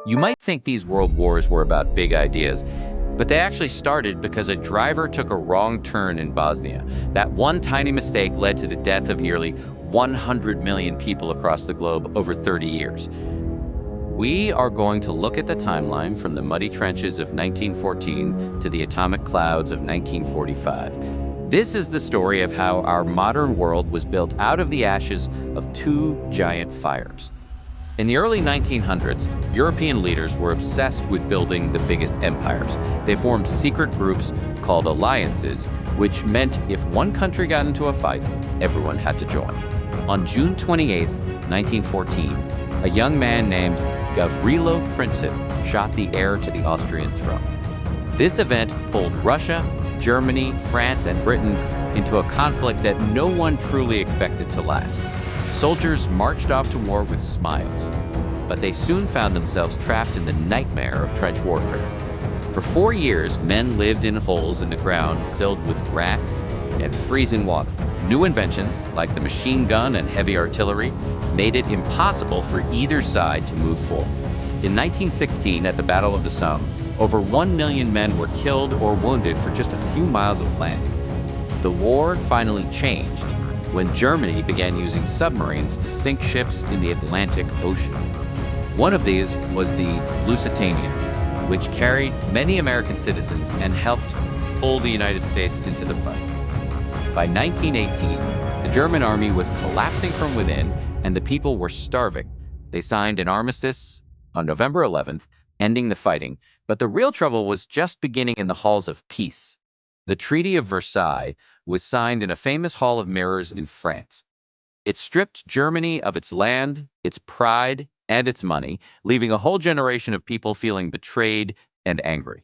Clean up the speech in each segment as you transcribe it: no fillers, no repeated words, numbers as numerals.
You might think these world wars were about big ideas, but they actually started because a driver took a wrong turn in Bosnia. That one tiny mistake led to the death of nearly 100 million people across the globe over 30 years. We are going to look at the timeline from the muddy trenches of 1914 to the atomic clouds of 1945. This is the story of how our modern world was built out of the ashes of two giant fires. In the early 1900s, European leaders were obsessed with building the biggest empires. They formed secret groups called alliances, which meant if one country got into a fight, everyone had to join. On June 28, 1914, a young man named Gavrilo Princip shot the heir to the Austrian throne. This event pulled Russia, Germany, France, and Britain into a conflict that no one truly expected to last. Soldiers marched off to war with smiles, but they soon found themselves trapped in the nightmare of trench warfare. For 4 years, men lived in holes in the ground filled with rats and freezing water. New inventions, like the machine gun and heavy artillery, made it impossible for either side to move forward. In 1916, at the Battle of the Somme, over 1 million men were killed or wounded for just a few miles of land. The war finally changed when Germany began using submarines to sink ships in the Atlantic Ocean. One of these was the Lusitania, which carried many American citizens and helped pull the United States into the fight. By 1918, the German army was collapsing from within and the people were starving. They signed an armistice on November 11th, ending the fighting, but the real trouble was just beginning in the halls of peace. The Treaty of Versailles was signed in a famous hall of mirrors in France. It stripped Germany of its land, its pride, and its money, leaving a whole generation of people feeling betrayed and angry.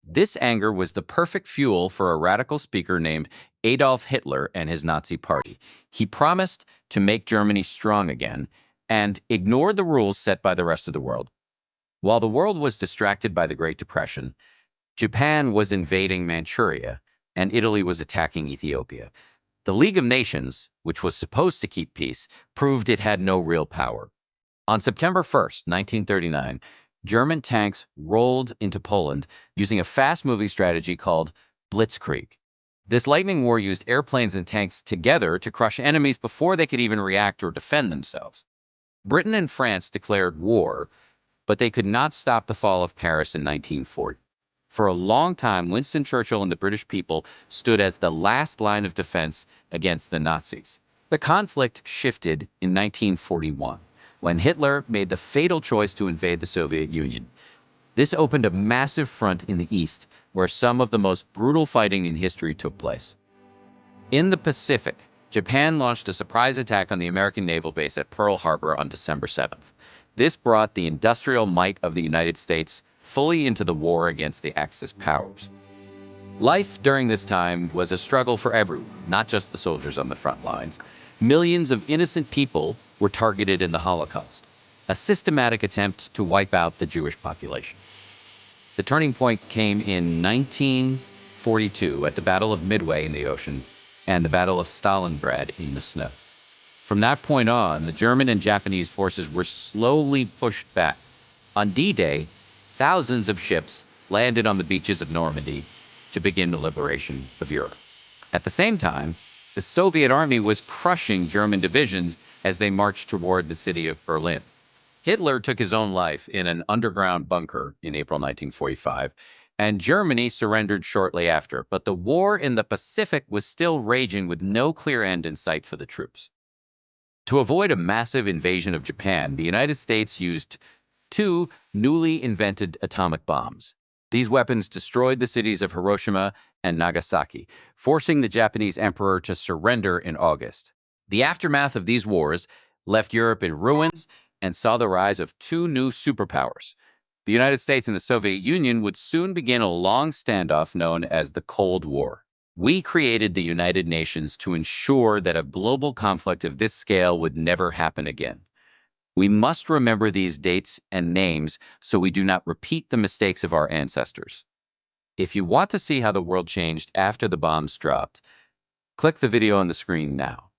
This anger was the perfect fuel for a radical speaker named Adolf Hitler and his Nazi party. He promised to make Germany strong again and ignored the rules set by the rest of the world. While the world was distracted by the Great Depression, Japan was invading Manchuria, and Italy was attacking Ethiopia. The League of Nations, which was supposed to keep peace, proved it had no real power. On September 1st, 1939, German tanks rolled into Poland using a fast-moving strategy called Blitzkrieg. This lightning war used airplanes and tanks together to crush enemies before they could even react or defend themselves. Britain and France declared war, but they could not stop the fall of Paris in 1940. For a long time, Winston Churchill and the British people stood as the last line of defense against the Nazis. The conflict shifted in 1941, when Hitler made the fatal choice to invade the Soviet Union. This opened a massive front in the East, where some of the most brutal fighting in history took place. In the Pacific, Japan launched a surprise attack on the American naval base at Pearl Harbor on December 7th. This brought the industrial might of the United States fully into the war against the Axis powers. Life during this time was a struggle for everyone, not just the soldiers on the front lines. Millions of innocent people were targeted in the Holocaust, a systematic attempt to wipe out the Jewish population. The turning point came in 1942 at the Battle of Midway in the ocean and the Battle of Stalingrad in the snow. From that point on, the German and Japanese forces were slowly pushed back. On D-Day, thousands of ships landed on the beaches of Normandy to begin the liberation of Europe. At the same time, the Soviet army was crushing German divisions as they marched toward the city of Berlin. Hitler took his own life in an underground bunker in April 1945, and Germany surrendered shortly after, but the war in the Pacific was still raging with no clear end in sight for the troops. To avoid a massive invasion of Japan, the United States used two newly invented atomic bombs. These weapons destroyed the cities of Hiroshima and Nagasaki, forcing the Japanese emperor to surrender in August. The aftermath of these wars left Europe in ruins and saw the rise of two new superpowers. The United States and the Soviet Union would soon begin a long standoff known as the Cold War. We created the United Nations to ensure that a global conflict of this scale would never happen again. We must remember these dates and names so we do not repeat the mistakes of our ancestors. If you want to see how the world changed after the bombs dropped, click the video on the screen now.